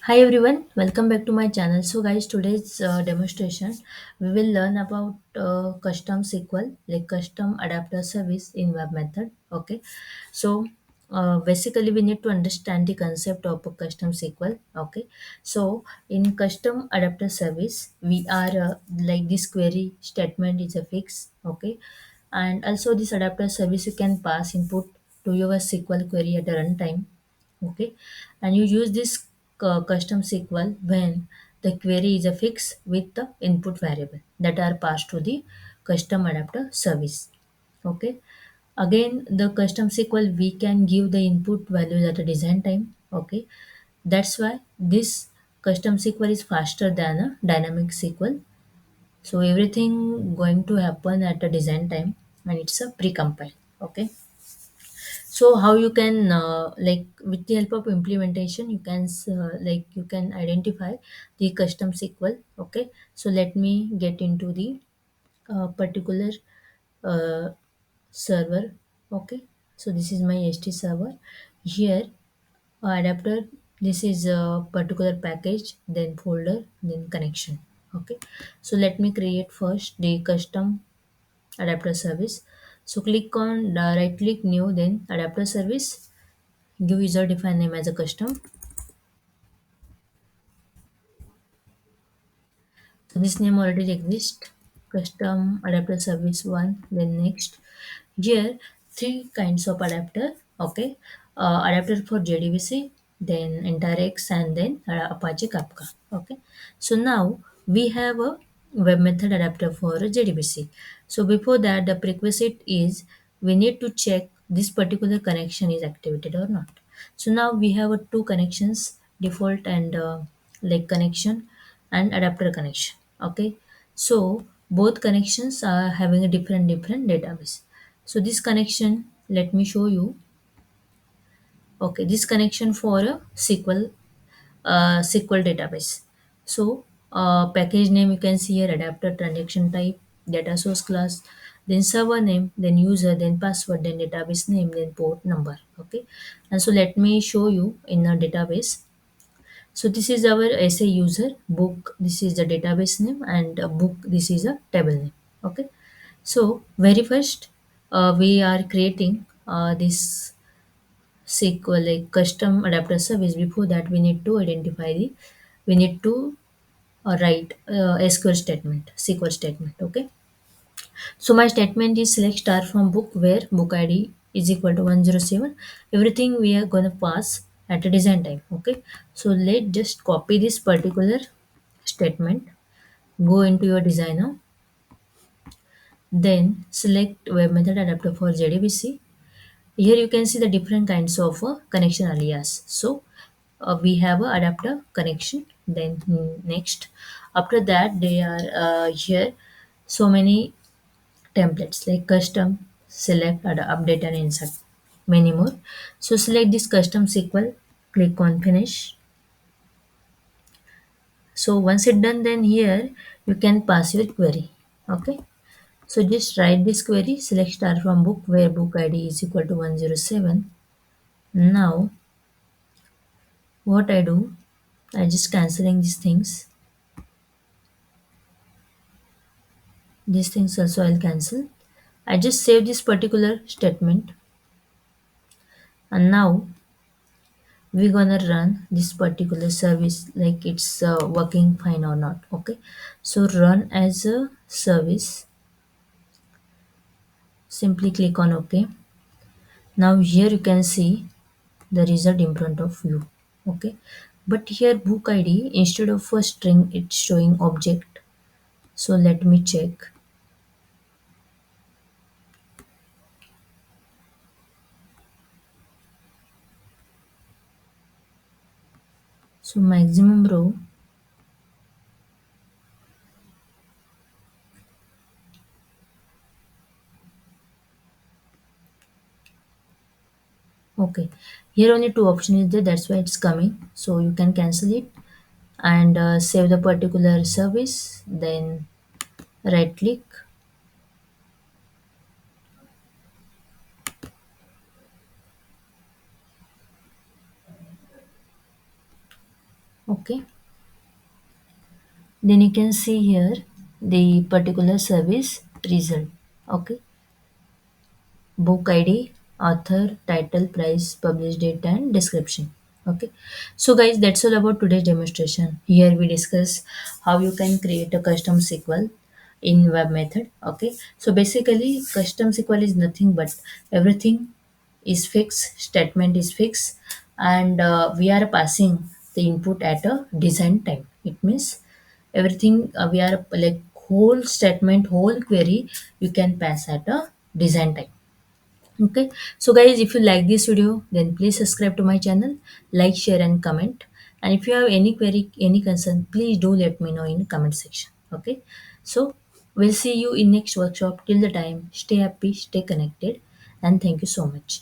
Hi everyone, welcome back to my channel. So guys, today's demonstration we will learn about custom SQL, like custom adapter service in web method. Okay, so basically we need to understand the concept of a custom SQL. Okay, so in custom adapter service we are like this query statement is a fix. Okay, and also this adapter service you can pass input to your SQL query at a runtime. Okay, and you use this custom SQL when the query is a fix with the input variable that are passed to the custom adapter service. Okay, again the custom SQL we can give the input values at a design time. Okay, that's why this custom SQL is faster than a dynamic SQL. So everything going to happen at a design time and it's a pre-compile. Okay, so how you can like with the help of implementation you can like you can identify the custom SQL. Okay, so let me get into the particular uh, server. Okay, so this is my ht server. Here adapter, this is a particular package, then folder, then connection. Okay, so let me create first the custom adapter service. So click on the right click new, then adapter service. Give user define name as a custom. So this name already exists. Custom adapter service one. Then next, here three kinds of adapter. Okay, adapter for JDBC, then InterX, and then Apache Kafka. Okay, so now we have a web method adapter for JDBC. So before that, the prerequisite is we need to check this particular connection is activated or not. So now we have two connections, default and like connection and adapter connection. Okay, so both connections are having a different database. So this connection, let me show you. Okay, this connection for a SQL database. So package name you can see here, adapter, transaction type, data source class, then server name, then user, then password, then database name, then port number. Okay, and so let me show you in a database. So this is our SA user book. This is the database name, and a book. This is a table name. Okay. So very first, we are creating this SQL like custom adapter service. Before that, we need to identify the. We need to write SQL statement, SQL statement. Okay. So my statement is select star from book where book ID is equal to 107. Everything we are gonna pass at a design time. Okay. So let just copy this particular statement, go into your designer, then select web method adapter for JDBC. Here you can see the different kinds of connection alias. So we have a adapter connection. Then next, after that they are here so many templates like custom, select, update and insert, many more. So select this custom SQL, click on finish. So once it done, then here you can pass your query. Okay, so just write this query, select star from book where book ID is equal to 107. Now what I do, I just cancelling these things also I'll cancel. I just save this particular statement, and now we're gonna run this particular service like it's working fine or not. Okay, so run as a service, simply click on OK. Now here you can see the result in front of you. Okay, but here book ID instead of a string it's showing object. So let me check. So maximum row. Okay, here only two options is there, that's why it's coming. So you can cancel it and save the particular service, then right click. Okay, then you can see here the particular service result. Okay, book ID, author, title, price, published date, and description. Okay, so guys, that's all about today's demonstration. Here we discuss how you can create a custom SQL in web method. Okay, so basically, custom SQL is nothing but everything is fixed, statement is fixed, and we are passing the input at a design time. It means everything we are like whole statement, whole query you can pass at a design time. Okay, so guys, if you like this video, then please subscribe to my channel, like, share, and comment. And if you have any query, any concern, please do let me know in the comment section. Okay, so we'll see you in next workshop. Till the time, stay happy, stay connected, and thank you so much.